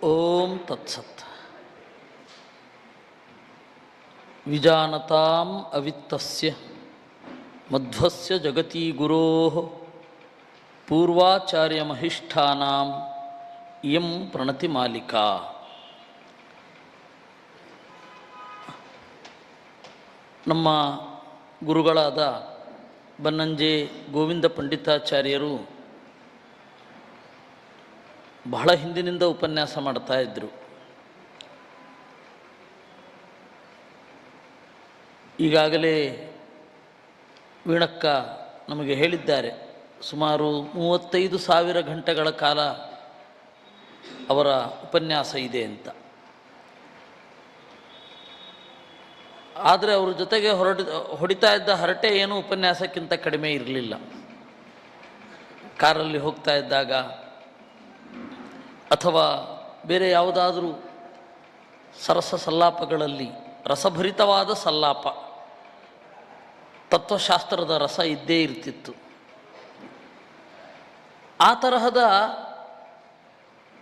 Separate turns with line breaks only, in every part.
ಓಂ ತತ್ಸತ್. ವಿಜಾನತಾಂ ಅವಿತ್ತಸ್ಯ ಮಧ್ವಸ್ಯ ಜಗತಿ ಗುರೋಃ ಪೂರ್ವಾಚಾರ್ಯಮಹಿಷ್ಠಾನಾಂ ಇಯಂ ಪ್ರಣತಿ ಮಾಲಿಕಾ. ನಮ್ಮ ಗುರುಗಳಾದ ಬನ್ನಂಜೆ ಗೋವಿಂದ ಪಂಡಿತಾಚಾರ್ಯರು ಬಹಳ ಹಿಂದಿನಿಂದ ಉಪನ್ಯಾಸ ಮಾಡ್ತಾ ಇದ್ದರು. ಈಗಾಗಲೇ ವೀಣಕ್ಕ ನಮಗೆ ಹೇಳಿದ್ದಾರೆ, ಸುಮಾರು 35,000 ಗಂಟೆಗಳ ಕಾಲ ಅವರ ಉಪನ್ಯಾಸ ಇದೆ ಅಂತ. ಆದರೆ ಅವ್ರ ಜೊತೆಗೆ ಹೊಡಿತಾ ಇದ್ದ ಹರಟೆ ಏನೂ ಉಪನ್ಯಾಸಕ್ಕಿಂತ ಕಡಿಮೆ ಇರಲಿಲ್ಲ. ಕಾರಲ್ಲಿ ಹೋಗ್ತಾ ಇದ್ದಾಗ ಅಥವಾ ಬೇರೆ ಯಾವುದಾದರೂ ಸರಸ ಸಲ್ಲಾಪಗಳಲ್ಲಿ ರಸಭರಿತವಾದ ಸಲ್ಲಾಪ, ತತ್ವಶಾಸ್ತ್ರದ ರಸ ಇದ್ದೇ ಇರ್ತಿತ್ತು. ಆ ತರಹದ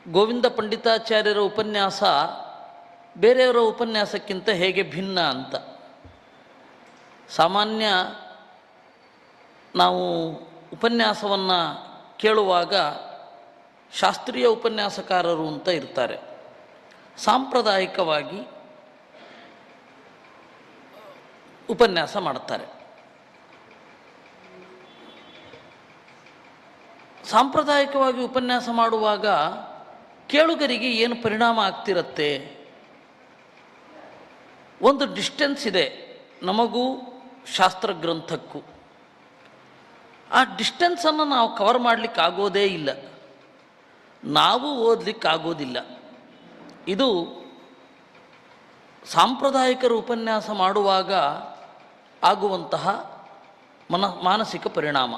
ಗೋವಿಂದ ಪಂಡಿತಾಚಾರ್ಯರ ಉಪನ್ಯಾಸ ಬೇರೆಯವರ ಉಪನ್ಯಾಸಕ್ಕಿಂತ ಹೇಗೆ ಭಿನ್ನ ಅಂತ. ಸಾಮಾನ್ಯ ನಾವು ಉಪನ್ಯಾಸವನ್ನು ಕೇಳುವಾಗ ಶಾಸ್ತ್ರೀಯ ಉಪನ್ಯಾಸಕಾರರು ಅಂತ ಇರ್ತಾರೆ, ಸಾಂಪ್ರದಾಯಿಕವಾಗಿ ಉಪನ್ಯಾಸ ಮಾಡ್ತಾರೆ. ಸಾಂಪ್ರದಾಯಿಕವಾಗಿ ಉಪನ್ಯಾಸ ಮಾಡುವಾಗ ಕೇಳುಗರಿಗೆ ಏನು ಪರಿಣಾಮ ಆಗ್ತಿರತ್ತೆ? ಒಂದು ಡಿಸ್ಟೆನ್ಸ್ ಇದೆ ನಮಗೂ ಶಾಸ್ತ್ರಗ್ರಂಥಕ್ಕೂ. ಆ ಡಿಸ್ಟೆನ್ಸನ್ನು ನಾವು ಕವರ್ ಮಾಡಲಿಕ್ಕಾಗೋದೇ ಇಲ್ಲ, ನಾವು ಓದಲಿಕ್ಕಾಗೋದಿಲ್ಲ. ಇದು ಸಾಂಪ್ರದಾಯಿಕರು ಉಪನ್ಯಾಸ ಮಾಡುವಾಗ ಆಗುವಂತಹ ಮಾನಸಿಕ ಪರಿಣಾಮ.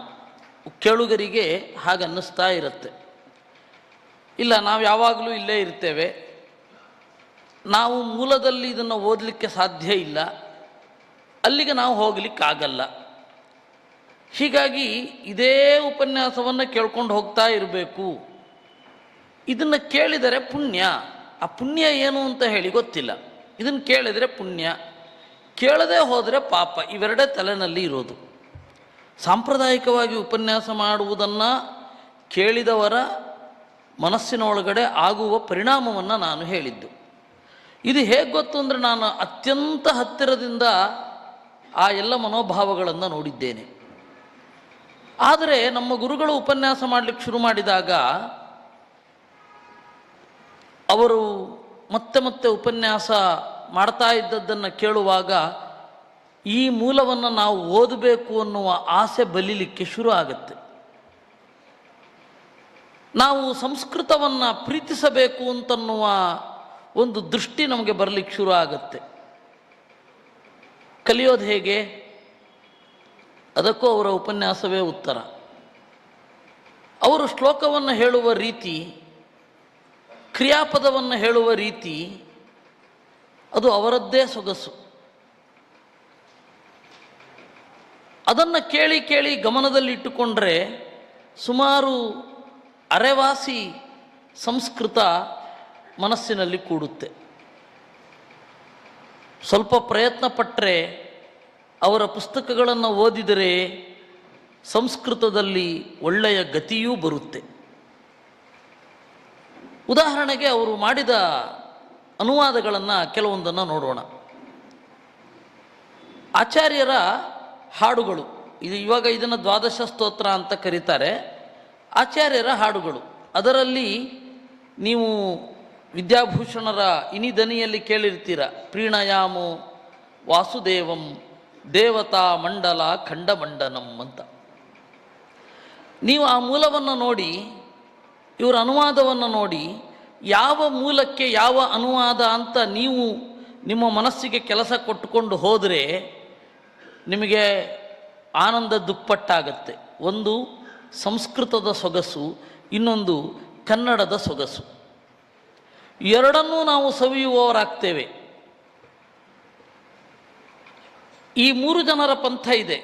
ಕೇಳುಗರಿಗೆ ಹಾಗೆ ಅನ್ನಿಸ್ತಾ ಇರುತ್ತೆ, ಇಲ್ಲ ನಾವು ಯಾವಾಗಲೂ ಇಲ್ಲೇ ಇರ್ತೇವೆ, ನಾವು ಮೂಲದಲ್ಲಿ ಇದನ್ನು ಓದಲಿಕ್ಕೆ ಸಾಧ್ಯ ಇಲ್ಲ, ಅಲ್ಲಿಗೆ ನಾವು ಹೋಗಲಿಕ್ಕಾಗಲ್ಲ. ಹೀಗಾಗಿ ಇದೇ ಉಪನ್ಯಾಸವನ್ನು ಕೇಳ್ಕೊಂಡು ಹೋಗ್ತಾ ಇರಬೇಕು. ಇದನ್ನು ಕೇಳಿದರೆ ಪುಣ್ಯ, ಆ ಪುಣ್ಯ ಏನು ಅಂತ ಹೇಳಿ ಗೊತ್ತಿಲ್ಲ. ಇದನ್ನು ಕೇಳಿದರೆ ಪುಣ್ಯ, ಕೇಳದೆ ಹೋದರೆ ಪಾಪ, ಇವೆರಡೇ ತಲೆನಲ್ಲಿ ಇರೋದು. ಸಾಂಪ್ರದಾಯಿಕವಾಗಿ ಉಪನ್ಯಾಸ ಮಾಡುವುದನ್ನು ಕೇಳಿದವರ ಮನಸ್ಸಿನ ಒಳಗಡೆ ಆಗುವ ಪರಿಣಾಮವನ್ನು ನಾನು ಹೇಳಿದ್ದು. ಇದು ಹೇಗೆ ಗೊತ್ತು ಅಂದರೆ, ನಾನು ಅತ್ಯಂತ ಹತ್ತಿರದಿಂದ ಆ ಎಲ್ಲ ಮನೋಭಾವಗಳನ್ನು ನೋಡಿದ್ದೇನೆ. ಆದರೆ ನಮ್ಮ ಗುರುಗಳು ಉಪನ್ಯಾಸ ಮಾಡಲಿಕ್ಕೆ ಶುರು ಮಾಡಿದಾಗ ಅವರು ಮತ್ತೆ ಮತ್ತೆ ಉಪನ್ಯಾಸ ಮಾಡ್ತಾ ಇದ್ದದ್ದನ್ನು ಕೇಳುವಾಗ ಈ ಮೂಲವನ್ನು ನಾವು ಓದಬೇಕು ಅನ್ನುವ ಆಸೆ ಬಲಿಲಿಕ್ಕೆ ಶುರು ಆಗುತ್ತೆ. ನಾವು ಸಂಸ್ಕೃತವನ್ನು ಪ್ರೀತಿಸಬೇಕು ಅಂತನ್ನುವ ಒಂದು ದೃಷ್ಟಿ ನಮಗೆ ಬರಲಿಕ್ಕೆ ಶುರು ಆಗುತ್ತೆ. ಕಲಿಯೋದು ಹೇಗೆ? ಅದಕ್ಕೂ ಅವರ ಉಪನ್ಯಾಸವೇ ಉತ್ತರ. ಅವರು ಶ್ಲೋಕವನ್ನು ಹೇಳುವ ರೀತಿ, ಕ್ರಿಯಾಪದವನ್ನು ಹೇಳುವ ರೀತಿ, ಅದು ಅವರದ್ದೇ ಸೊಗಸು. ಅದನ್ನು ಕೇಳಿ ಕೇಳಿ ಗಮನದಲ್ಲಿಟ್ಟುಕೊಂಡ್ರೆ ಸುಮಾರು ಅರೆವಾಸಿ ಸಂಸ್ಕೃತ ಮನಸ್ಸಿನಲ್ಲಿ ಕೂಡುತ್ತೆ. ಸ್ವಲ್ಪ ಪ್ರಯತ್ನ ಪಟ್ಟರೆ, ಅವರ ಪುಸ್ತಕಗಳನ್ನು ಓದಿದರೆ ಸಂಸ್ಕೃತದಲ್ಲಿ ಒಳ್ಳೆಯ ಗತಿಯೂ ಬರುತ್ತೆ. ಉದಾಹರಣೆಗೆ ಅವರು ಮಾಡಿದ ಅನುವಾದಗಳನ್ನು ಕೆಲವೊಂದನ್ನು ನೋಡೋಣ. ಆಚಾರ್ಯರ ಹಾಡುಗಳು, ಇವಾಗ ಇದನ್ನು ದ್ವಾದಶ ಸ್ತೋತ್ರ ಅಂತ ಕರೀತಾರೆ. ಆಚಾರ್ಯರ ಹಾಡುಗಳು, ಅದರಲ್ಲಿ ನೀವು ವಿದ್ಯಾಭೂಷಣರ ಇನಿದನಿಯಲ್ಲಿ ಕೇಳಿರ್ತೀರ, ಪ್ರೀಣಯಾಮೋ ವಾಸುದೇವಂ ದೇವತಾ ಮಂಡಲ ಖಂಡಮಂಡನಂ ಅಂತ. ನೀವು ಆ ಮೂಲವನ್ನು ನೋಡಿ, ಇವರ ಅನುವಾದವನ್ನು ನೋಡಿ, ಯಾವ ಮೂಲಕ್ಕೆ ಯಾವ ಅನುವಾದ ಅಂತ ನೀವು ನಿಮ್ಮ ಮನಸ್ಸಿಗೆ ಕೆಲಸ ಕೊಟ್ಟುಕೊಂಡು ಹೋದರೆ ನಿಮಗೆ ಆನಂದ ದುಪ್ಪಟ್ಟಾಗತ್ತೆ. ಒಂದು ಸಂಸ್ಕೃತದ ಸೊಗಸು, ಇನ್ನೊಂದು ಕನ್ನಡದ ಸೊಗಸು. ಎರಡನ್ನೂ ನಾವು ಸವಿಯುವವರಾಗ್ತೇವೆ. ಈ 3 ಜನರ ಪಂಥ ಇದೆ: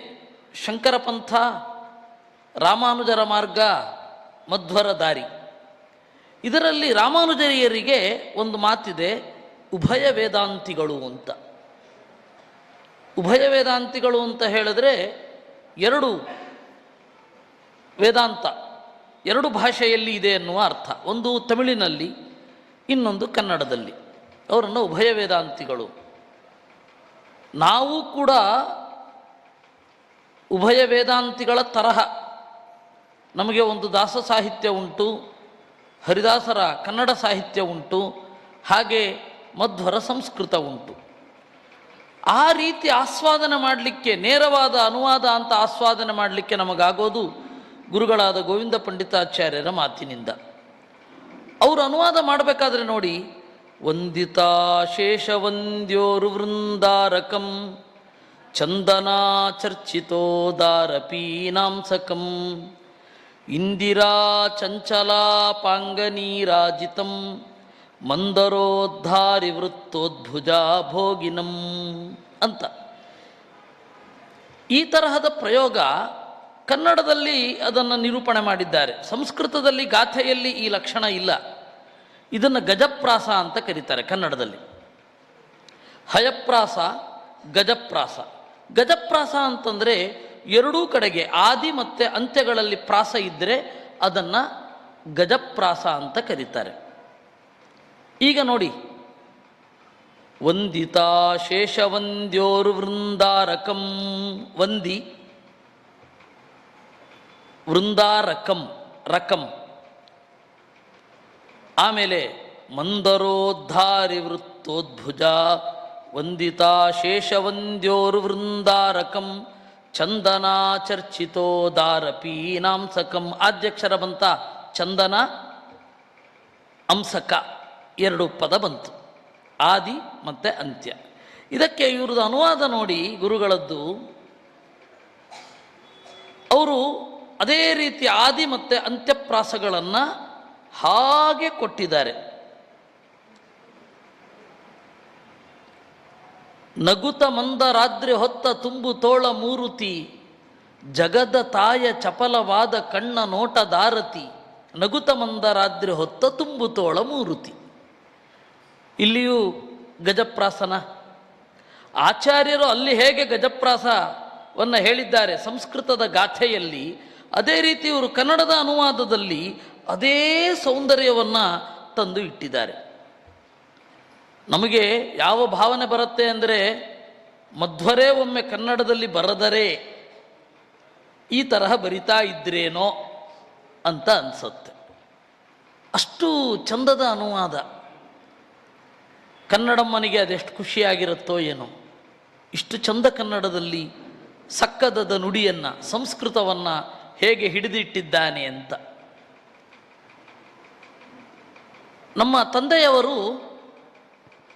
ಶಂಕರ ಪಂಥ, ರಾಮಾನುಜರ ಮಾರ್ಗ, ಮಧ್ವರ ದಾರಿ. ಇದರಲ್ಲಿ ರಾಮಾನುಜರಿಯರಿಗೆ ಒಂದು ಮಾತಿದೆ, ಉಭಯ ವೇದಾಂತಿಗಳು ಅಂತ. ಉಭಯ ವೇದಾಂತಿಗಳು ಅಂತ ಹೇಳಿದ್ರೆ ಎರಡು ವೇದಾಂತ ಎರಡು ಭಾಷೆಯಲ್ಲಿ ಇದೆ ಎನ್ನುವ ಅರ್ಥ. ಒಂದು ತಮಿಳಿನಲ್ಲಿ, ಇನ್ನೊಂದು ಕನ್ನಡದಲ್ಲಿ. ಅವರನ್ನು ಉಭಯ ವೇದಾಂತಿಗಳು. ನಾವು ಕೂಡ ಉಭಯ ವೇದಾಂತಿಗಳ ತರಹ. ನಮಗೆ ಒಂದು ದಾಸ ಸಾಹಿತ್ಯ ಉಂಟು, ಹರಿದಾಸರ ಕನ್ನಡ ಸಾಹಿತ್ಯ ಉಂಟು, ಹಾಗೆ ಮಧ್ವರ ಸಂಸ್ಕೃತ ಉಂಟು. ಆ ರೀತಿ ಆಸ್ವಾದನೆ ಮಾಡಲಿಕ್ಕೆ, ನೇರವಾದ ಅನುವಾದ ಅಂತ ಆಸ್ವಾದನೆ ಮಾಡಲಿಕ್ಕೆ ನಮಗಾಗೋದು ಗುರುಗಳಾದ ಗೋವಿಂದ ಪಂಡಿತಾಚಾರ್ಯರ ಮಾತಿನಿಂದ. ಅವರು ಅನುವಾದ ಮಾಡಬೇಕಾದ್ರೆ ನೋಡಿ, ವಂದಿತಾ ಶೇಷವಂದ್ಯೋರು ವೃಂದಾರಕಂ ಚಂದನಾ ಚರ್ಚಿತೋದಾರಪೀನಾಂಸಕಂ ಇಂದಿರಾ ಚಂಚಲಾಪಾಂಗನೀರಾಜಿತಂ ಮಂದರೋದ್ಧಾರಿ ವೃತ್ತೋದ್ಭುಜಾ ಭೋಗಿನಂ ಅಂತ. ಈ ತರಹದ ಪ್ರಯೋಗ ಕನ್ನಡದಲ್ಲಿ ಅದನ್ನು ನಿರೂಪಣೆ ಮಾಡಿದ್ದಾರೆ. ಸಂಸ್ಕೃತದಲ್ಲಿ ಗಾಥೆಯಲ್ಲಿ ಈ ಲಕ್ಷಣ ಇಲ್ಲ. ಇದನ್ನು ಗಜಪ್ರಾಸ ಅಂತ ಕರೀತಾರೆ ಕನ್ನಡದಲ್ಲಿ. ಹಯಪ್ರಾಸ, ಗಜಪ್ರಾಸ. ಗಜಪ್ರಾಸ ಅಂತಂದರೆ ಎರಡೂ ಕಡೆಗೆ ಆದಿ ಮತ್ತು ಅಂತ್ಯಗಳಲ್ಲಿ ಪ್ರಾಸ ಇದ್ದರೆ ಅದನ್ನು ಗಜಪ್ರಾಸ ಅಂತ ಕರೀತಾರೆ. ಈಗ ನೋಡಿ, ವಂದಿತಾ ಶೇಷವಂದ್ಯೋರು ವೃಂದಾರಕಂ, ವಂದಿ ವೃಂದಾರಕಂ ರಕಂ, ಆಮೇಲೆ ಮಂದರೋದ್ಧಾರಿ ವೃತ್ತೋದ್ಭುಜ, ವಂದಿತಾ ಶೇಷವಂದ್ಯೋರು ವೃಂದಾರಕಂ ಚಂದನಾ ಚರ್ಚಿತೋದಾರಪೀನಾಂಸಕಂ. ಆದ್ಯಕ್ಷರ ಬಂತ, ಚಂದನ ಅಂಸಕ ಎರಡು ಪದ ಬಂತು, ಆದಿ ಮತ್ತು ಅಂತ್ಯ. ಇದಕ್ಕೆ ಇವ್ರದ್ದು ಅನುವಾದ ನೋಡಿ ಗುರುಗಳದ್ದು. ಅವರು ಅದೇ ರೀತಿ ಆದಿ ಮತ್ತು ಅಂತ್ಯಪ್ರಾಸಗಳನ್ನು ಹಾಗೆ ಕೊಟ್ಟಿದ್ದಾರೆ. ನಗುತ ಮಂದರಾತ್ರಿ ಹೊತ್ತ ತುಂಬು ತೋಳ ಮೂರುತಿ, ಜಗದ ತಾಯ ಚಪಲವಾದ ಕಣ್ಣ ನೋಟದಾರತಿ, ನಗುತ ಮಂದರಾತ್ರಿ ಹೊತ್ತ ತುಂಬು ತೋಳ ಮೂರುತಿ. ಇಲ್ಲಿಯೂ ಗಜಪ್ರಾಸನ. ಆಚಾರ್ಯರು ಅಲ್ಲಿ ಹೇಗೆ ಗಜಪ್ರಾಸವನ್ನು ಹೇಳಿದ್ದಾರೆ ಸಂಸ್ಕೃತದ ಗಾಥೆಯಲ್ಲಿ, ಅದೇ ರೀತಿ ಇವರು ಕನ್ನಡದ ಅನುವಾದದಲ್ಲಿ ಅದೇ ಸೌಂದರ್ಯವನ್ನು ತಂದು ಇಟ್ಟಿದ್ದಾರೆ. ನಮಗೆ ಯಾವ ಭಾವನೆ ಬರುತ್ತೆ ಅಂದರೆ, ಮಧ್ವರೇ ಒಮ್ಮೆ ಕನ್ನಡದಲ್ಲಿ ಬರೆದರೆ ಈ ತರಹ ಬರಿತಾ ಇದ್ರೇನೋ ಅಂತ ಅನಿಸುತ್ತೆ. ಅಷ್ಟು ಚಂದದ ಅನುವಾದ. ಕನ್ನಡಮ್ಮನಿಗೆ ಅದೆಷ್ಟು ಖುಷಿಯಾಗಿರುತ್ತೋ ಏನೋ, ಇಷ್ಟು ಚಂದ ಕನ್ನಡದಲ್ಲಿ ಸಕ್ಕದದ ನುಡಿಯನ್ನು, ಸಂಸ್ಕೃತವನ್ನು ಹೇಗೆ ಹಿಡಿದಿಟ್ಟಿದ್ದಾನೆ ಅಂತ. ನಮ್ಮ ತಂದೆಯವರು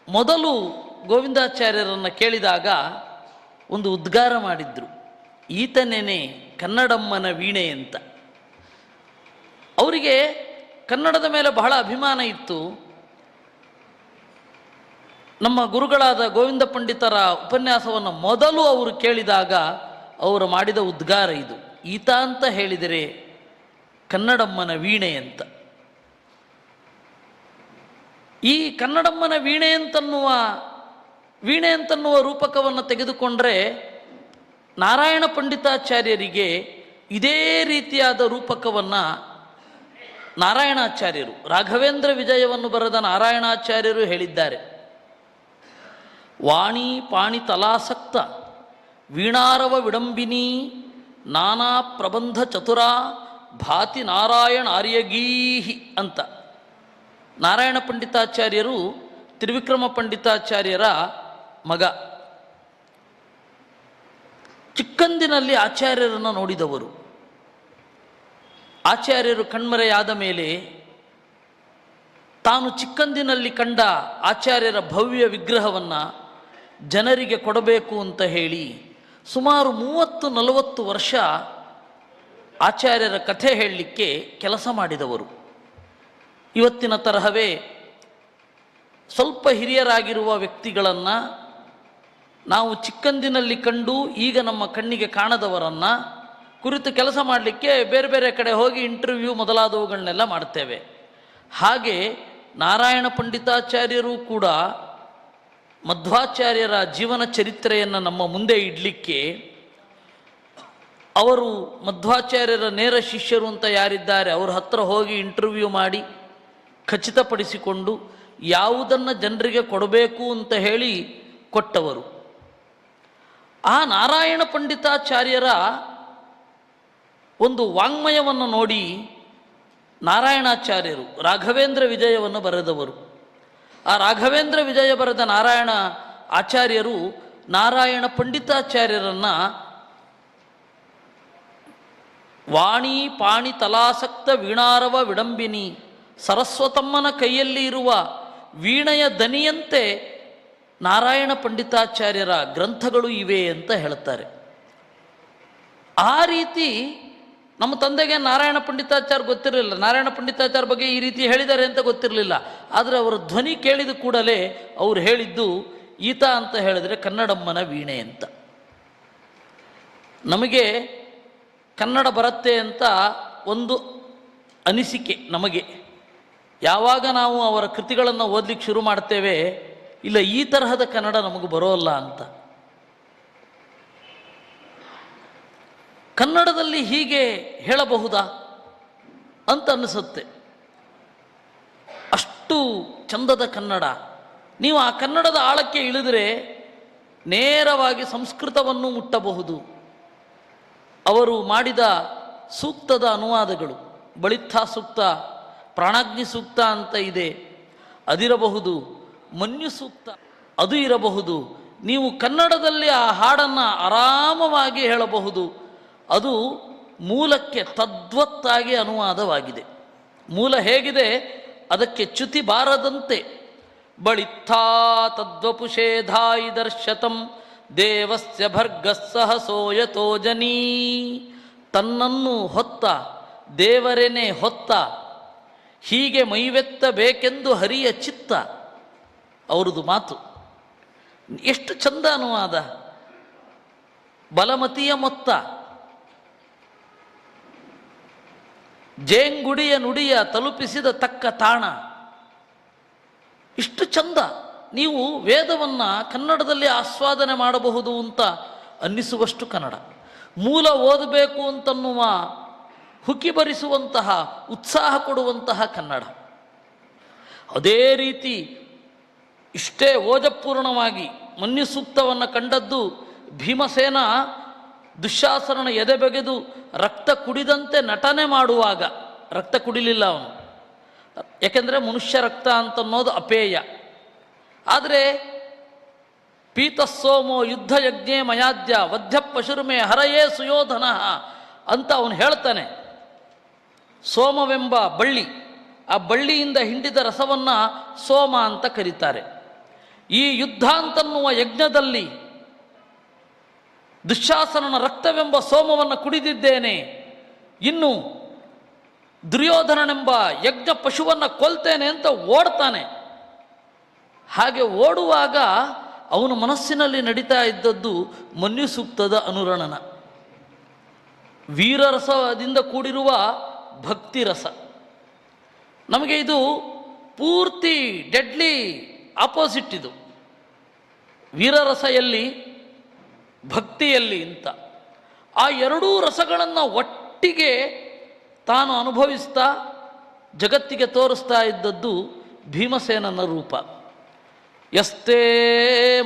ಮೊದಲು ಗೋವಿಂದಾಚಾರ್ಯರನ್ನು ಕೇಳಿದಾಗ ಒಂದು ಉದ್ಗಾರ ಮಾಡಿದ್ರು, ಈತನೇನೆ ಕನ್ನಡಮ್ಮನ ವೀಣೆ ಅಂತ. ಅವರಿಗೆ ಕನ್ನಡದ ಮೇಲೆ ಬಹಳ ಅಭಿಮಾನ ಇತ್ತು. ನಮ್ಮ ಗುರುಗಳಾದ ಗೋವಿಂದ ಪಂಡಿತರ ಉಪನ್ಯಾಸವನ್ನು ಮೊದಲು ಅವರು ಕೇಳಿದಾಗ ಅವರು ಮಾಡಿದ ಉದ್ಗಾರ ಇದು, ಈತ ಅಂತ ಹೇಳಿದರೆ ಕನ್ನಡಮ್ಮನ ವೀಣೆ ಅಂತ. ಈ ಕನ್ನಡಮ್ಮನ ವೀಣೆ ಅಂತನ್ನುವ ರೂಪಕವನ್ನು ತೆಗೆದುಕೊಂಡ್ರೆ ನಾರಾಯಣ ಪಂಡಿತಾಚಾರ್ಯರಿಗೆ ಇದೇ ರೀತಿಯಾದ ರೂಪಕವನ್ನು ನಾರಾಯಣಾಚಾರ್ಯರು, ರಾಘವೇಂದ್ರ ವಿಜಯವನ್ನು ಬರೆದ ನಾರಾಯಣಾಚಾರ್ಯರು ಹೇಳಿದ್ದಾರೆ. ವಾಣಿ ಪಾಣಿ ತಲಾಸಕ್ತ ವೀಣಾರವ ವಿಡಂಬಿನಿ ನಾನಾ ಪ್ರಬಂಧ ಚತುರ ಭಾತಿ ನಾರಾಯಣ ಆರ್ಯಗೀಹಿ ಅಂತ. ನಾರಾಯಣ ಪಂಡಿತಾಚಾರ್ಯರು ತ್ರಿವಿಕ್ರಮ ಪಂಡಿತಾಚಾರ್ಯರ ಮಗ. ಚಿಕ್ಕಂದಿನಲ್ಲಿ ಆಚಾರ್ಯರನ್ನು ನೋಡಿದವರು. ಆಚಾರ್ಯರು ಕಣ್ಮರೆಯಾದ ಮೇಲೆ ತಾನು ಚಿಕ್ಕಂದಿನಲ್ಲಿ ಕಂಡ ಆಚಾರ್ಯರ ಭವ್ಯ ವಿಗ್ರಹವನ್ನು ಜನರಿಗೆ ಕೊಡಬೇಕು ಅಂತ ಹೇಳಿ ಸುಮಾರು 30-40 ವರ್ಷ ಆಚಾರ್ಯರ ಕಥೆ ಹೇಳಲಿಕ್ಕೆ ಕೆಲಸ ಮಾಡಿದವರು. ಇವತ್ತಿನ ತರಹವೇ ಸ್ವಲ್ಪ ಹಿರಿಯರಾಗಿರುವ ವ್ಯಕ್ತಿಗಳನ್ನು ನಾವು ಚಿಕ್ಕಂದಿನಲ್ಲಿ ಕಂಡು ಈಗ ನಮ್ಮ ಕಣ್ಣಿಗೆ ಕಾಣದವರನ್ನು ಕುರಿತು ಕೆಲಸ ಮಾಡಲಿಕ್ಕೆ ಬೇರೆ ಬೇರೆ ಕಡೆ ಹೋಗಿ ಇಂಟರ್ವ್ಯೂ ಮೊದಲಾದವುಗಳನ್ನೆಲ್ಲ ಮಾಡ್ತೇವೆ. ಹಾಗೆ ನಾರಾಯಣ ಪಂಡಿತಾಚಾರ್ಯರು ಕೂಡ ಮಧ್ವಾಚಾರ್ಯರ ಜೀವನ ಚರಿತ್ರೆಯನ್ನು ನಮ್ಮ ಮುಂದೆ ಇಡಲಿಕ್ಕೆ, ಅವರು ಮಧ್ವಾಚಾರ್ಯರ ನೇರ ಶಿಷ್ಯರು ಅಂತ ಯಾರಿದ್ದಾರೆ ಅವರ ಹತ್ರ ಹೋಗಿ ಇಂಟರ್ವ್ಯೂ ಮಾಡಿ ಖಚಿತಪಡಿಸಿಕೊಂಡು ಯಾವುದನ್ನು ಜನರಿಗೆ ಕೊಡಬೇಕು ಅಂತ ಹೇಳಿ ಕೊಟ್ಟವರು. ಆ ನಾರಾಯಣ ಪಂಡಿತಾಚಾರ್ಯರ ಒಂದು ವಾಂಗ್ಮಯವನ್ನು ನೋಡಿ ನಾರಾಯಣಾಚಾರ್ಯರು ರಾಘವೇಂದ್ರ ವಿಜಯವನ್ನು ಬರೆದವರು. ಆ ರಾಘವೇಂದ್ರ ವಿಜಯ ಬರೆದ ನಾರಾಯಣ ಆಚಾರ್ಯರು ನಾರಾಯಣ ಪಂಡಿತಾಚಾರ್ಯರನ್ನು ವಾಣಿ ಪಾಣಿ ತಲಾಸಕ್ತ ವೀಣಾರವ ವಿಡಂಬಿನಿ, ಸರಸ್ವತಮ್ಮನ ಕೈಯಲ್ಲಿ ಇರುವ ವೀಣೆಯ ದನಿಯಂತೆ ನಾರಾಯಣ ಪಂಡಿತಾಚಾರ್ಯರ ಗ್ರಂಥಗಳು ಇವೆ ಅಂತ ಹೇಳ್ತಾರೆ. ಆ ರೀತಿ ನಮ್ಮ ತಂದೆಗೆ ನಾರಾಯಣ ಪಂಡಿತಾಚಾರ್ಯ ಗೊತ್ತಿರಲಿಲ್ಲ, ನಾರಾಯಣ ಪಂಡಿತಾಚಾರ್ಯ ಬಗ್ಗೆ ಈ ರೀತಿ ಹೇಳಿದ್ದಾರೆ ಅಂತ ಗೊತ್ತಿರಲಿಲ್ಲ. ಆದರೆ ಅವರ ಧ್ವನಿ ಕೇಳಿದ ಕೂಡಲೇ ಅವರು ಹೇಳಿದ್ದು ಈತ ಅಂತ ಹೇಳಿದರೆ ಕನ್ನಡಮ್ಮನ ವೀಣೆ ಅಂತ. ನಮಗೆ ಕನ್ನಡ ಬರುತ್ತೆ ಅಂತ ಒಂದು ಅನಿಸಿಕೆ ನಮಗೆ. ಯಾವಾಗ ನಾವು ಅವರ ಕೃತಿಗಳನ್ನು ಓದಲಿಕ್ಕೆ ಶುರು ಮಾಡ್ತೇವೆ, ಇಲ್ಲ ಈ ತರಹದ ಕನ್ನಡ ನಮಗೆ ಬರೋಲ್ಲ ಅಂತ. ಕನ್ನಡದಲ್ಲಿ ಹೀಗೆ ಹೇಳಬಹುದಾ ಅಂತ ಅನ್ನಿಸುತ್ತೆ. ಅಷ್ಟು ಚಂದದ ಕನ್ನಡ. ನೀವು ಆ ಕನ್ನಡದ ಆಳಕ್ಕೆ ಇಳಿದರೆ ನೇರವಾಗಿ ಸಂಸ್ಕೃತವನ್ನು ಮುಟ್ಟಬಹುದು. ಅವರು ಮಾಡಿದ ಸೂಕ್ತದ ಅನುವಾದಗಳು, ಬಳಿತ್ಥಾ ಸೂಕ್ತ, ಪ್ರಾಣಾಗ್ನಿ ಸೂಕ್ತ ಅಂತ ಇದೆ, ಅದಿರಬಹುದು. ಮನ್ಯು ಸೂಕ್ತ ಅದು ಇರಬಹುದು. ನೀವು ಕನ್ನಡದಲ್ಲಿ ಆ ಹಾಡನ್ನು ಆರಾಮವಾಗಿ ಹೇಳಬಹುದು. ಅದು ಮೂಲಕ್ಕೆ ತದ್ವತ್ತಾಗಿ ಅನುವಾದವಾಗಿದೆ. ಮೂಲ ಹೇಗಿದೆ ಅದಕ್ಕೆ ಚ್ಯುತಿ ಬಾರದಂತೆ. ಬಳಿತ್ಥಾ ತದ್ವಪುಷೇಧಾಯಿ ದರ್ಶತಂ ದೇವಸ್ಯ ಭರ್ಗಸ್ಸಹ ಸೋಯತೋ ಜನಿ. ತನ್ನನ್ನು ಹೊತ್ತ ದೇವರೇನೆ ಹೊತ್ತ, ಹೀಗೆ ಮೈವೆತ್ತಬೇಕೆಂದು ಹರಿಯ ಚಿತ್ತ. ಅವರದು ಮಾತು ಎಷ್ಟು ಚಂದ ಅನುವಾದ. ಬಲಮತಿಯ ಮೊತ್ತ, ಜೇಂಗುಡಿಯ ನುಡಿಯ ತಲುಪಿಸಿದ ತಕ್ಕ ತಾಣ. ಇಷ್ಟು ಚಂದ. ನೀವು ವೇದವನ್ನು ಕನ್ನಡದಲ್ಲಿ ಆಸ್ವಾದನೆ ಮಾಡಬಹುದು ಅಂತ ಅನ್ನಿಸುವಷ್ಟು ಕನ್ನಡ. ಮೂಲ ಓದಬೇಕು ಅಂತನ್ನುವ ಹುಕ್ಕಿ ಬರಿಸುವಂತಹ, ಉತ್ಸಾಹ ಕೊಡುವಂತಹ ಕನ್ನಡ. ಅದೇ ರೀತಿ ಇಷ್ಟೇ ಓಜಪೂರ್ಣವಾಗಿ ಮನ್ಯು ಸೂಕ್ತವನ್ನು ಕಂಡದ್ದು ಭೀಮಸೇನ ದುಶ್ಯಾಸನನ ಎದೆ ಬಗೆದು ರಕ್ತ ಕುಡಿದಂತೆ ನಟನೆ ಮಾಡುವಾಗ. ರಕ್ತ ಕುಡಿಲಿಲ್ಲ ಅವನು, ಯಾಕೆಂದರೆ ಮನುಷ್ಯ ರಕ್ತ ಅಂತನ್ನೋದು ಅಪೇಯ. ಆದರೆ ಪೀತಸ್ಸೋಮೋ ಯುದ್ಧ ಯಜ್ಞೆ ಮಯಾದ್ಯ ವಧ್ಯ ಪಶುರ್ಮೆ ಹರಯೇ ಸುಯೋಧನ ಅಂತ ಅವನು ಹೇಳ್ತಾನೆ. ಸೋಮವೆಂಬ ಬಳ್ಳಿ, ಆ ಬಳ್ಳಿಯಿಂದ ಹಿಂಡಿದ ರಸವನ್ನು ಸೋಮ ಅಂತ ಕರೀತಾರೆ. ಈ ಯುದ್ಧ ಅಂತನ್ನುವ ಯಜ್ಞದಲ್ಲಿ ದುಶ್ಯಾಸನನ ರಕ್ತವೆಂಬ ಸೋಮವನ್ನು ಕುಡಿದಿದ್ದೇನೆ, ಇನ್ನು ದುರ್ಯೋಧನನೆಂಬ ಯಜ್ಞ ಪಶುವನ್ನು ಕೊಲ್ತೇನೆ ಅಂತ ಓಡ್ತಾನೆ. ಹಾಗೆ ಓಡುವಾಗ ಅವನ ಮನಸ್ಸಿನಲ್ಲಿ ನಡೀತಾ ಇದ್ದದ್ದು ಮನ್ಯು ಸೂಕ್ತದ ಅನುರಣನ, ವೀರರಸದಿಂದ ಕೂಡಿರುವ ಭಕ್ತಿರಸ. ನಮಗೆ ಇದು ಪೂರ್ತಿ ಡೆಡ್ಲಿ ಆಪೋಸಿಟ್. ಇದು ವೀರರಸ ಎಲ್ಲಿ, ಭಕ್ತಿಯಲ್ಲಿ ಅಂತ. ಆ ಎರಡೂ ರಸಗಳನ್ನು ಒಟ್ಟಿಗೆ ತಾನು ಅನುಭವಿಸ್ತಾ ಜಗತ್ತಿಗೆ ತೋರಿಸ್ತಾ ಇದ್ದದ್ದು ಭೀಮಸೇನನ ರೂಪ. ಯಸ್ತೆ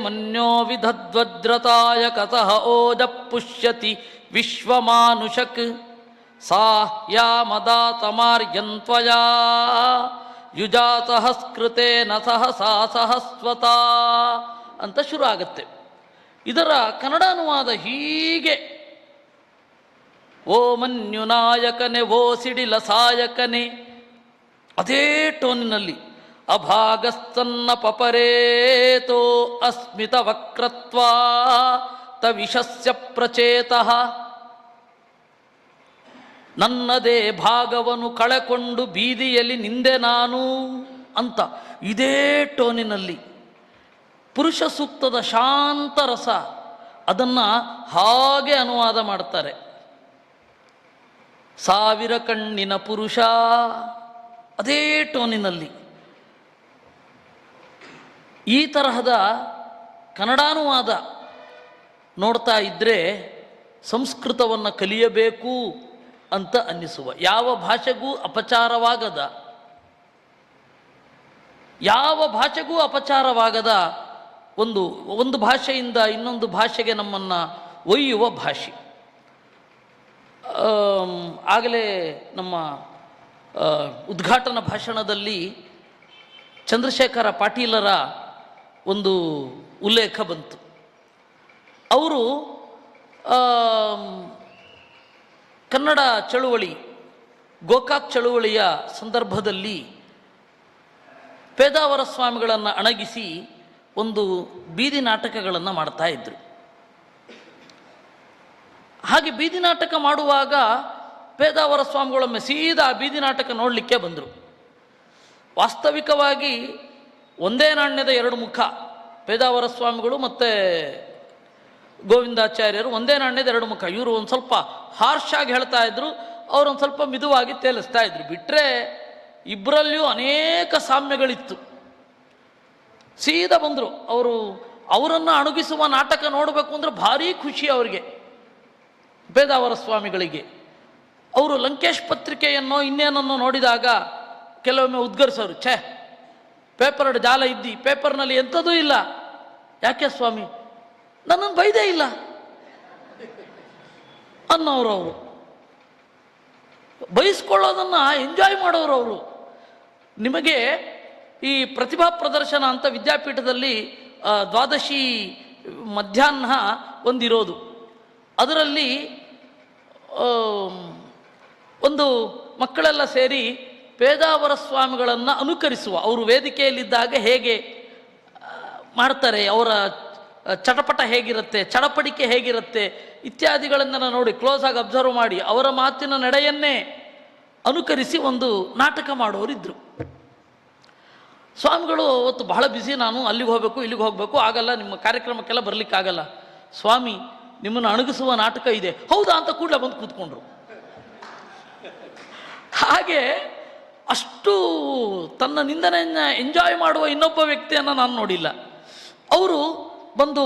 ಮನ್ಯೋ ವಿಧದ್ವಜ್ರತಾಯ ಕತಃ ಓಜ ಪುಷ್ಯತಿ ವಿಶ್ವಮಾನುಷಕ್ ಸಾ ಯಾ ಮದಾತಮಾರ್ಯಂತ್ವಯಾ ಯುಜಾತಃ ಸ್ಕೃತೇನ ಸಹಸಾ ಸಹಸ್ವತಾ ಅಂತ ಶುರು ಆಗುತ್ತೆ. ಇದರ ಕನ್ನಡ ಅನುವಾದ ಹೀಗೆ: ಓ ಮನ್ಯುನಾಯಕನೆ, ಓ ಸಿಡಿಲ ಸಾಯಕನೆ. ಅದೇ ಟೋನಿನಲ್ಲಿ ಅಭಾಗಸ್ತನ್ನ ಪಪರೇತೋ ಅಸ್ಮಿತ ವಕ್ರತ್ವಾ ತವಿಷಸ್ಯ ಪ್ರಚೇತಃ. ನನ್ನದೇ ಭಾಗವನ್ನು ಕಳೆಕೊಂಡು ಬೀದಿಯಲ್ಲಿ ನಿಂದೆ ನಾನು ಅಂತ ಇದೇ ಟೋನಿನಲ್ಲಿ ಪುರುಷ ಸೂಕ್ತದ ಶಾಂತ ರಸ ಅದನ್ನು ಹಾಗೆ ಅನುವಾದ ಮಾಡ್ತಾರೆ. ಸಾವಿರ ಕಣ್ಣಿನ ಪುರುಷ, ಅದೇ ಟೋನಿನಲ್ಲಿ ಈ ತರಹದ ಕನ್ನಡಾನುವಾದ ನೋಡ್ತಾ ಇದ್ದರೆ ಸಂಸ್ಕೃತವನ್ನು ಕಲಿಯಬೇಕು ಅಂತ ಅನ್ನಿಸುವ, ಯಾವ ಭಾಷೆಗೂ ಅಪಚಾರವಾಗದ, ಯಾವ ಭಾಷೆಗೂ ಅಪಚಾರವಾಗದ ಒಂದು ಭಾಷೆಯಿಂದ ಇನ್ನೊಂದು ಭಾಷೆಗೆ ನಮ್ಮನ್ನು ಒಯ್ಯುವ ಭಾಷೆ. ಆಗಲೇ ನಮ್ಮ ಉದ್ಘಾಟನಾ ಭಾಷಣದಲ್ಲಿ ಚಂದ್ರಶೇಖರ ಪಾಟೀಲರ ಒಂದು ಉಲ್ಲೇಖ ಬಂತು. ಅವರು ಕನ್ನಡ ಚಳುವಳಿ, ಗೋಕಾಕ್ ಚಳುವಳಿಯ ಸಂದರ್ಭದಲ್ಲಿ ಪೇದಾವರ ಸ್ವಾಮಿಗಳನ್ನು ಅಣಗಿಸಿ ಒಂದು ಬೀದಿ ನಾಟಕಗಳನ್ನು ಮಾಡ್ತಾ ಇದ್ದರು. ಹಾಗೆ ಬೀದಿ ನಾಟಕ ಮಾಡುವಾಗ ಪೇದಾವರ ಸ್ವಾಮಿಗಳೊಮ್ಮೆ ಸೀದಾ ಬೀದಿ ನಾಟಕ ನೋಡಲಿಕ್ಕೆ ಬಂದರು. ವಾಸ್ತವಿಕವಾಗಿ ಒಂದೇ ನಾಣ್ಯದ ಎರಡು ಮುಖ, ಪೇದಾವರ ಸ್ವಾಮಿಗಳು ಮತ್ತು ಗೋವಿಂದಾಚಾರ್ಯರು ಒಂದೇ ನಾಣ್ಯದ ಎರಡು ಮುಖ. ಇವರು ಒಂದು ಸ್ವಲ್ಪ ಹಾರ್ಷ್ ಆಗಿ ಹೇಳ್ತಾ ಇದ್ರು, ಅವರು ಒಂದು ಸ್ವಲ್ಪ ಮಿದುವಾಗಿ ತೇಲಿಸ್ತಾ ಇದ್ರು. ಬಿಟ್ಟರೆ ಇಬ್ಬರಲ್ಲಿಯೂ ಅನೇಕ ಸಾಮ್ಯಗಳಿತ್ತು. ಸೀದಾ ಬಂದರು. ಅವರನ್ನು ಅಣುಗಿಸುವ ನಾಟಕ ನೋಡಬೇಕು ಅಂದರೆ ಭಾರೀ ಖುಷಿ ಅವರಿಗೆ, ಪೇದಾವರ ಸ್ವಾಮಿಗಳಿಗೆ. ಅವರು ಲಂಕೇಶ್ ಪತ್ರಿಕೆಯನ್ನೋ ಇನ್ನೇನನ್ನೋ ನೋಡಿದಾಗ ಕೆಲವೊಮ್ಮೆ ಉದ್ಗರಿಸೋರು, ಛೇ ಪೇಪರ್ ಜಾಲ ಇದ್ದಿ, ಪೇಪರ್ನಲ್ಲಿ ಎಂಥದೂ ಇಲ್ಲ. ಯಾಕೆ ಸ್ವಾಮಿ, ನನ್ನನ್ನು ಬೈದೇ ಇಲ್ಲ ಅನ್ನೋರು. ಅವರು ಬಯಸ್ಕೊಳ್ಳೋದನ್ನು ಎಂಜಾಯ್ ಮಾಡೋರು. ಅವರು ನಿಮಗೆ ಈ ಪ್ರತಿಭಾ ಪ್ರದರ್ಶನ ಅಂತ ವಿದ್ಯಾಪೀಠದಲ್ಲಿ ದ್ವಾದಶಿ ಮಧ್ಯಾಹ್ನ ಒಂದಿರೋದು. ಅದರಲ್ಲಿ ಒಂದು ಮಕ್ಕಳೆಲ್ಲ ಸೇರಿ ಪೇದಾವರ ಸ್ವಾಮಿಗಳನ್ನು ಅನುಕರಿಸುವ, ಅವರು ವೇದಿಕೆಯಲ್ಲಿದ್ದಾಗ ಹೇಗೆ ಮಾಡ್ತಾರೆ, ಅವರ ಚಟಪಟ ಹೇಗಿರುತ್ತೆ, ಚಡಪಡಿಕೆ ಹೇಗಿರುತ್ತೆ ಇತ್ಯಾದಿಗಳನ್ನು ನೋಡಿ ಕ್ಲೋಸಾಗಿ ಅಬ್ಸರ್ವ್ ಮಾಡಿ ಅವರ ಮಾತಿನ ನಡೆಯನ್ನೇ ಅನುಕರಿಸಿ ಒಂದು ನಾಟಕ ಮಾಡೋರಿದ್ದರು. ಸ್ವಾಮಿಗಳು ಅವತ್ತು ಬಹಳ ಬ್ಯುಸಿ, ನಾನು ಅಲ್ಲಿಗೆ ಹೋಗಬೇಕು ಇಲ್ಲಿಗೆ ಹೋಗಬೇಕು, ಆಗಲ್ಲ, ನಿಮ್ಮ ಕಾರ್ಯಕ್ರಮಕ್ಕೆಲ್ಲ ಬರಲಿಕ್ಕಾಗಲ್ಲ. ಸ್ವಾಮಿ ನಿಮ್ಮನ್ನು ಅಣಗಿಸುವ ನಾಟಕ ಇದೆ. ಹೌದಾ ಅಂತ ಕೂಡಲೇ ಬಂದು ಕೂತ್ಕೊಂಡ್ರು. ಹಾಗೆ ಅಷ್ಟು ತನ್ನ ನಿಂದನೆಯನ್ನು ಎಂಜಾಯ್ ಮಾಡುವ ಇನ್ನೊಬ್ಬ ವ್ಯಕ್ತಿಯನ್ನು ನಾನು ನೋಡಿಲ್ಲ. ಅವರು ಬಂದು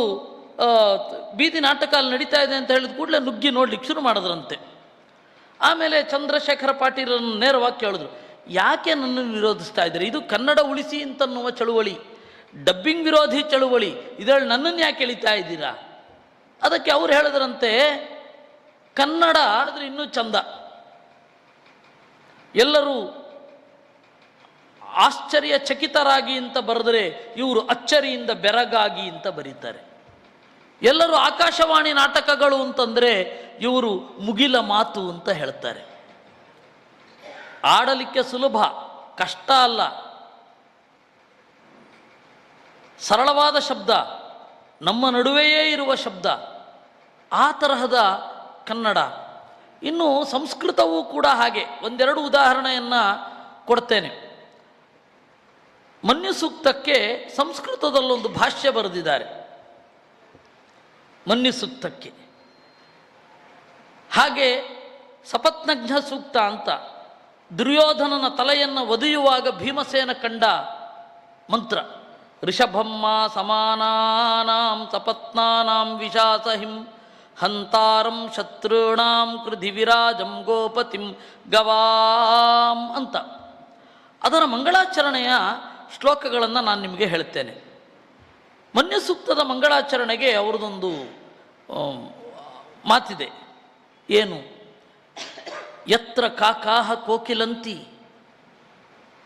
ಬೀದಿ ನಾಟಕ ಅಲ್ಲಿ ನಡೀತಾ ಇದೆ ಅಂತ ಹೇಳಿದ ಕೂಡಲೇ ನುಗ್ಗಿ ನೋಡ್ಲಿಕ್ಕೆ ಶುರು ಮಾಡಿದ್ರಂತೆ. ಆಮೇಲೆ ಚಂದ್ರಶೇಖರ ಪಾಟೀಲರನ್ನು ನೇರವಾಗಿ ಕೇಳಿದ್ರು, ಯಾಕೆ ನನ್ನನ್ನು ವಿರೋಧಿಸ್ತಾ ಇದ್ದಾರೆ? ಇದು ಕನ್ನಡ ಉಳಿಸಿ ಅಂತನ್ನುವ ಚಳುವಳಿ, ಡಬ್ಬಿಂಗ್ ವಿರೋಧಿ ಚಳುವಳಿ, ಇದರಲ್ಲಿ ನನ್ನನ್ನು ಯಾಕೆ ಎಳಿತಾ ಇದ್ದೀರಾ? ಅದಕ್ಕೆ ಅವ್ರು ಹೇಳಿದ್ರಂತೆ, ಕನ್ನಡ ಆದರೆ ಇನ್ನೂ ಚಂದ, ಎಲ್ಲರೂ ಆಶ್ಚರ್ಯಚಕಿತರಾಗಿ ಅಂತ ಬರೆದರೆ ಇವರು ಅಚ್ಚರಿಯಿಂದ ಬೆರಗಾಗಿ ಅಂತ ಬರೀತಾರೆ. ಎಲ್ಲರೂ ಆಕಾಶವಾಣಿ ನಾಟಕಗಳು ಅಂತಂದರೆ ಇವರು ಮುಗಿಲ ಮಾತು ಅಂತ ಹೇಳ್ತಾರೆ. ಆಡಲಿಕ್ಕೆ ಸುಲಭ, ಕಷ್ಟ ಅಲ್ಲ, ಸರಳವಾದ ಶಬ್ದ, ನಮ್ಮ ನಡುವೆಯೇ ಇರುವ ಶಬ್ದ. ಆ ತರಹದ ಕನ್ನಡ. ಇನ್ನು ಸಂಸ್ಕೃತವೂ ಕೂಡ ಹಾಗೆ. ಒಂದೆರಡು ಉದಾಹರಣೆಯನ್ನು ಕೊಡ್ತೇನೆ. ಮನ್ಯು ಸೂಕ್ತಕ್ಕೆ ಸಂಸ್ಕೃತದಲ್ಲೊಂದು ಭಾಷ್ಯ ಬರೆದಿದ್ದಾರೆ, ಮನ್ಯು ಸೂಕ್ತಕ್ಕೆ. ಹಾಗೆ ಸಪತ್ನಘ್ನ ಸೂಕ್ತ ಅಂತ ದುರ್ಯೋಧನನ ತಲೆಯನ್ನು ಒದೆಯುವಾಗ ಭೀಮಸೇನ ಕಂಡ ಮಂತ್ರ, ಋಷಭಮ್ಮ ಸಮಾನಾನಾಂ ಸಪತ್ನಾನಾಂ ವಿಶಾಸಹಿಂ ಹಂತಾರಂ ಶತ್ರುಣಾಂ ಕೃಧಿವಿರಾಜಂ ಗೋಪತಿಂ ಗವಾಂ ಅಂತ. ಅದರ ಮಂಗಳಾಚರಣೆಯ ಶ್ಲೋಕಗಳನ್ನು ನಾನು ನಿಮಗೆ ಹೇಳ್ತೇನೆ. ಮನ್ಯು ಸೂಕ್ತದ ಮಂಗಳಾಚರಣೆಗೆ ಅವರದೊಂದು ಮಾತಿದೆ. ಏನು? ಯತ್ರ ಕಾಕಾಹ ಕೋಕಿಲಂತಿ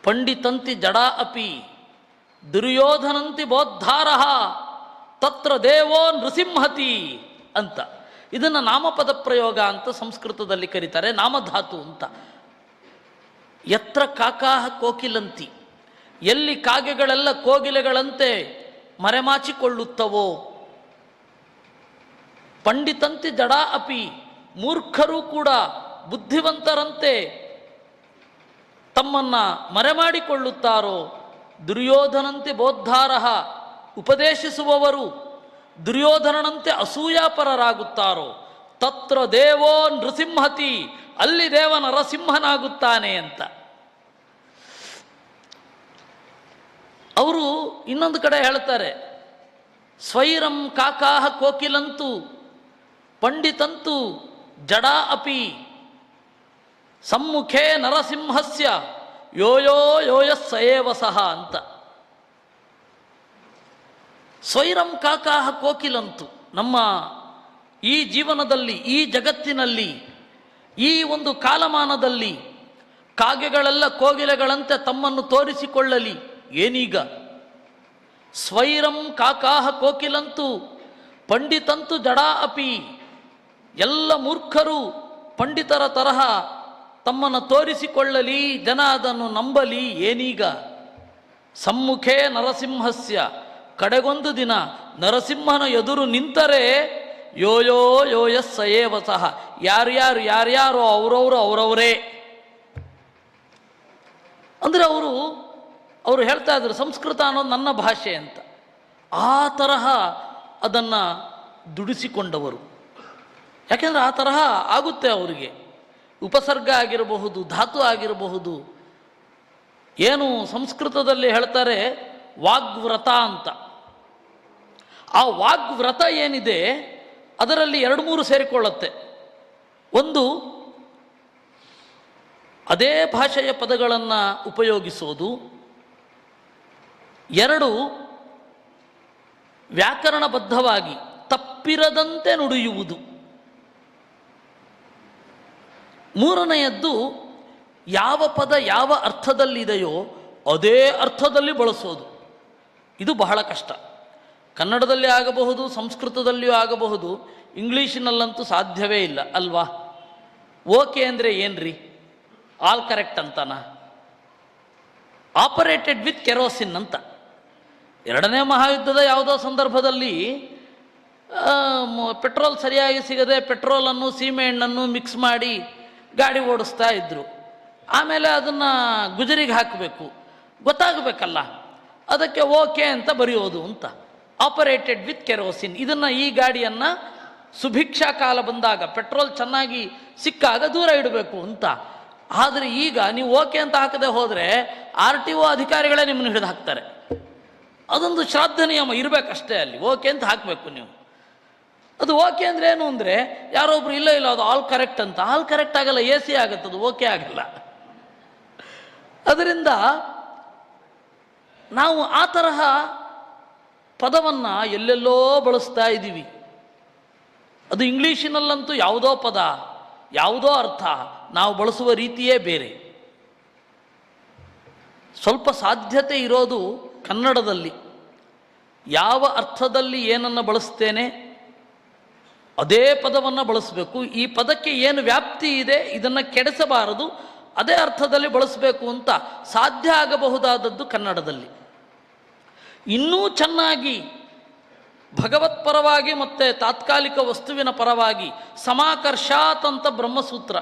ಪಂಡಿತಂತಿ ಜಡಾ ಅಪಿ ದುರ್ಯೋಧನಂತಿ ಬೋದ್ಧಾರಃ ತತ್ರ ದೇವೋ ನೃಸಿಂಹತಿ ಅಂತ. ಇದನ್ನು ನಾಮಪದ ಪ್ರಯೋಗ ಅಂತ ಸಂಸ್ಕೃತದಲ್ಲಿ ಕರೀತಾರೆ, ನಾಮಧಾತು ಅಂತ. ಯತ್ರ ಕಾಕಾಹ ಕೋಕಿಲಂತಿ, ಎಲ್ಲಿ ಕಾಗೆಗಳೆಲ್ಲ ಕೋಗಿಲೆಗಳಂತೆ ಮರೆಮಾಚಿಕೊಳ್ಳುತ್ತವೋ, ಪಂಡಿತಂತಿ ಜಡಾ ಅಪಿ, ಮೂರ್ಖರು ಕೂಡ ಬುದ್ಧಿವಂತರಂತೆ ತಮ್ಮನ್ನು ಮರೆಮಾಡಿಕೊಳ್ಳುತ್ತಾರೋ, ದುರ್ಯೋಧನಂತೆ ಬೋದ್ಧಾರಃ, ಉಪದೇಶಿಸುವವರು ದುರ್ಯೋಧನನಂತೆ ಅಸೂಯಾಪರರಾಗುತ್ತಾರೋ, ತತ್ರ ದೇವೋ ನೃಸಿಂಹತಿ, ಅಲ್ಲಿ ದೇವ ನರಸಿಂಹನಾಗುತ್ತಾನೆ ಅಂತ. ಅವರು ಇನ್ನೊಂದು ಕಡೆ ಹೇಳ್ತಾರೆ, ಸ್ವೈರಂ ಕಾಕಾಹ ಕೋಕಿಲಂತು ಪಂಡಿತಂತು ಜಡಾ ಅಪಿ ಸಮ್ಮುಖೇ ನರಸಿಂಹಸ್ಯ ಯೋಯೋ ಯೋಯಸ್ಸಯೇವ ಸಹ ಅಂತ. ಸ್ವೈರಂ ಕಾಕಾಹ ಕೋಕಿಲಂತು, ನಮ್ಮ ಈ ಜೀವನದಲ್ಲಿ, ಈ ಜಗತ್ತಿನಲ್ಲಿ, ಈ ಒಂದು ಕಾಲಮಾನದಲ್ಲಿ ಕಾಗೆಗಳೆಲ್ಲ ಕೋಗಿಲೆಗಳಂತೆ ತಮ್ಮನ್ನು ತೋರಿಸಿಕೊಳ್ಳಲಿ. ಏನೀಗ? ಸ್ವೈರಂ ಕಾಕಾಹ ಕೋಕಿಲಂತು ಪಂಡಿತಂತು ಜಡಾ ಅಪಿ, ಎಲ್ಲ ಮೂರ್ಖರು ಪಂಡಿತರ ತರಹ ತಮ್ಮನ್ನು ತೋರಿಸಿಕೊಳ್ಳಲಿ, ಜನ ಅದನ್ನು ನಂಬಲಿ. ಏನೀಗ? ಸಮ್ಮುಖೇ ನರಸಿಂಹಸ್ಯ, ಕಡೆಗೊಂದು ದಿನ ನರಸಿಂಹನ ಎದುರು ನಿಂತರೆ ಯೋಯೋ ಯೋಯಸ್ಸಯೇವ ಸಹ, ಯಾರ್ಯಾರು ಅವರವರೇ. ಅಂದರೆ ಅವರು ಹೇಳ್ತಾ ಇದ್ರು ಸಂಸ್ಕೃತ ಅನ್ನೋದು ನನ್ನ ಭಾಷೆ ಅಂತ. ಆ ತರಹ ಅದನ್ನು ದುಡಿಸಿಕೊಂಡವರು. ಯಾಕೆಂದರೆ ಆ ತರಹ ಆಗುತ್ತೆ ಅವರಿಗೆ. ಉಪಸರ್ಗ ಆಗಿರಬಹುದು, ಧಾತು ಆಗಿರಬಹುದು. ಏನು ಸಂಸ್ಕೃತದಲ್ಲಿ ಹೇಳ್ತಾರೆ ವಾಗ್ವ್ರತ ಅಂತ. ಆ ವಾಗ್ವ್ರತ ಏನಿದೆ ಅದರಲ್ಲಿ 2-3 ಸೇರಿಕೊಳ್ಳುತ್ತೆ. ಒಂದು, ಅದೇ ಭಾಷೆಯ ಪದಗಳನ್ನು ಉಪಯೋಗಿಸೋದು. 2, ವ್ಯಾಕರಣಬದ್ಧವಾಗಿ ತಪ್ಪಿರದಂತೆ ನುಡಿಯುವುದು. 3ನೆಯದ್ದು, ಯಾವ ಪದ ಯಾವ ಅರ್ಥದಲ್ಲಿದೆಯೋ ಅದೇ ಅರ್ಥದಲ್ಲಿ ಬಳಸೋದು. ಇದು ಬಹಳ ಕಷ್ಟ. ಕನ್ನಡದಲ್ಲಿ ಆಗಬಹುದು, ಸಂಸ್ಕೃತದಲ್ಲಿಯೂ ಆಗಬಹುದು, ಇಂಗ್ಲೀಷಿನಲ್ಲಂತೂ ಸಾಧ್ಯವೇ ಇಲ್ಲ ಅಲ್ವಾ? ಓಕೆ ಅಂದರೆ ಏನ್ರಿ? ಆಲ್ ಕರೆಕ್ಟ್ ಅಂತಾನ? ಆಪರೇಟೆಡ್ ವಿತ್ ಕೆರೋಸಿನ್ ಅಂತ. 2ನೇ ಮಹಾಯುದ್ಧದ ಯಾವುದೋ ಸಂದರ್ಭದಲ್ಲಿ ಪೆಟ್ರೋಲ್ ಸರಿಯಾಗಿ ಸಿಗದೆ ಪೆಟ್ರೋಲನ್ನು ಸೀಮೆ ಎಣ್ಣನ್ನು ಮಿಕ್ಸ್ ಮಾಡಿ ಗಾಡಿ ಓಡಿಸ್ತಾ ಇದ್ದರು. ಆಮೇಲೆ ಅದನ್ನು ಗುಜರಿಗೆ ಹಾಕಬೇಕು, ಗೊತ್ತಾಗಬೇಕಲ್ಲ, ಅದಕ್ಕೆ ಓಕೆ ಅಂತ ಬರೆಯೋದು ಅಂತ. Operated with kerosene. ಇದನ್ನು, ಈ ಗಾಡಿಯನ್ನು ಸುಭಿಕ್ಷಾ ಕಾಲ ಬಂದಾಗ ಪೆಟ್ರೋಲ್ ಚೆನ್ನಾಗಿ ಸಿಕ್ಕಾಗ ದೂರ ಇಡಬೇಕು ಅಂತ. ಆದರೆ ಈಗ ನೀವು ಓಕೆ ಅಂತ ಹಾಕದೆ ಹೋದರೆ RTO ಅಧಿಕಾರಿಗಳೇ ನಿಮ್ಮನ್ನು ಹಿಡಿದು ಹಾಕ್ತಾರೆ. ಅದೊಂದು ಶ್ರಾದ್ದ ನಿಯಮ ಇರಬೇಕಷ್ಟೇ. ಅಲ್ಲಿ ಓಕೆ ಅಂತ ಹಾಕಬೇಕು ನೀವು. ಅದು ಓಕೆ ಅಂದರೆ ಏನು ಅಂದರೆ, ಯಾರೊಬ್ರು ಇಲ್ಲ ಅದು ಆಲ್ ಕರೆಕ್ಟ್ ಅಂತ. ಆಲ್ ಕರೆಕ್ಟ್ ಆಗಲ್ಲ, AC ಆಗುತ್ತೆ, ಅದು ಓಕೆ ಆಗಲ್ಲ. ಅದರಿಂದ ನಾವು ಆ ತರಹ ಪದವನ್ನು ಎಲ್ಲೆಲ್ಲೋ ಬಳಸ್ತಾ ಇದ್ದೀವಿ. ಅದು ಇಂಗ್ಲೀಷಿನಲ್ಲಂತೂ ಯಾವುದೋ ಪದ, ಯಾವುದೋ ಅರ್ಥ, ನಾವು ಬಳಸುವ ರೀತಿಯೇ ಬೇರೆ. ಸ್ವಲ್ಪ ಸಾಧ್ಯತೆ ಇರೋದು ಕನ್ನಡದಲ್ಲಿ. ಯಾವ ಅರ್ಥದಲ್ಲಿ ಏನನ್ನು ಬಳಸ್ತೇನೆ ಅದೇ ಪದವನ್ನು ಬಳಸಬೇಕು. ಈ ಪದಕ್ಕೆ ಏನು ವ್ಯಾಪ್ತಿ ಇದೆ ಇದನ್ನು ಕೆಡಿಸಬಾರದು, ಅದೇ ಅರ್ಥದಲ್ಲಿ ಬಳಸಬೇಕು ಅಂತ ಸಾಧ್ಯ ಆಗಬಹುದಾದದ್ದು ಕನ್ನಡದಲ್ಲಿ. ಇನ್ನೂ ಚೆನ್ನಾಗಿ ಭಗವತ್ಪರವಾಗಿ ಮತ್ತು ತಾತ್ಕಾಲಿಕ ವಸ್ತುವಿನ ಪರವಾಗಿ ಸಮಾಕರ್ಷಾತ್ ಅಂತ ಬ್ರಹ್ಮಸೂತ್ರ.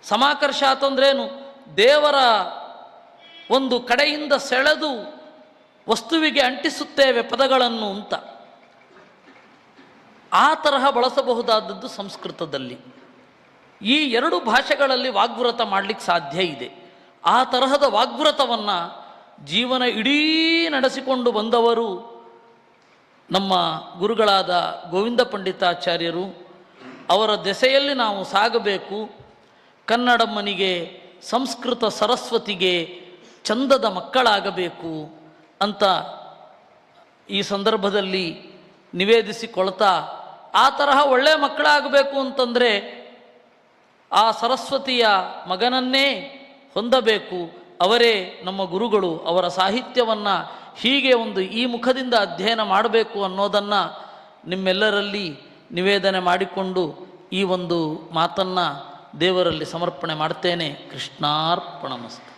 ಸಮಾಕರ್ಷಾತ್ ಅಂದ್ರೇನು? ದೇವರ ಒಂದು ಕಡೆಯಿಂದ ಸೆಳೆದು ವಸ್ತುವಿಗೆ ಅಂಟಿಸುತ್ತೇವೆ ಪದಗಳನ್ನು ಅಂತ. ಆ ತರಹ ಬಳಸಬಹುದಾದದ್ದು ಸಂಸ್ಕೃತದಲ್ಲಿ. ಈ 2 ಭಾಷೆಗಳಲ್ಲಿ ವಾಗ್ವ್ರತ ಮಾಡಲಿಕ್ಕೆ ಸಾಧ್ಯ ಇದೆ. ಆ ತರಹದ ವಾಗ್ವ್ರತವನ್ನು ಜೀವನ ಇಡೀ ನಡೆಸಿಕೊಂಡು ಬಂದವರು ನಮ್ಮ ಗುರುಗಳಾದ ಗೋವಿಂದ ಪಂಡಿತಾಚಾರ್ಯರು. ಅವರ ದೆಸೆಯಲ್ಲಿ ನಾವು ಸಾಗಬೇಕು. ಕನ್ನಡಮ್ಮನಿಗೆ, ಸಂಸ್ಕೃತ ಸರಸ್ವತಿಗೆ ಚಂದದ ಮಕ್ಕಳಾಗಬೇಕು ಅಂತ ಈ ಸಂದರ್ಭದಲ್ಲಿ ನಿವೇದಿಸಿಕೊಳ್ತಾ, ಆ ತರಹ ಒಳ್ಳೆಯ ಮಕ್ಕಳಾಗಬೇಕು ಅಂತಂದರೆ ಆ ಸರಸ್ವತಿಯ ಮಗನನ್ನೇ ಹೊಂದಬೇಕು. ಅವರೇ ನಮ್ಮ ಗುರುಗಳು. ಅವರ ಸಾಹಿತ್ಯವನ್ನು ಹೀಗೆ ಈ ಮುಖದಿಂದ ಅಧ್ಯಯನ ಮಾಡಬೇಕು ಅನ್ನೋದನ್ನು ನಿಮ್ಮೆಲ್ಲರಲ್ಲಿ ನಿವೇದನೆ ಮಾಡಿಕೊಂಡು ಈ ಒಂದು ಮಾತನ್ನು ದೇವರಲ್ಲಿ ಸಮರ್ಪಣೆ ಮಾಡ್ತೇನೆ. ಕೃಷ್ಣಾರ್ಪಣಮಸ್ತು.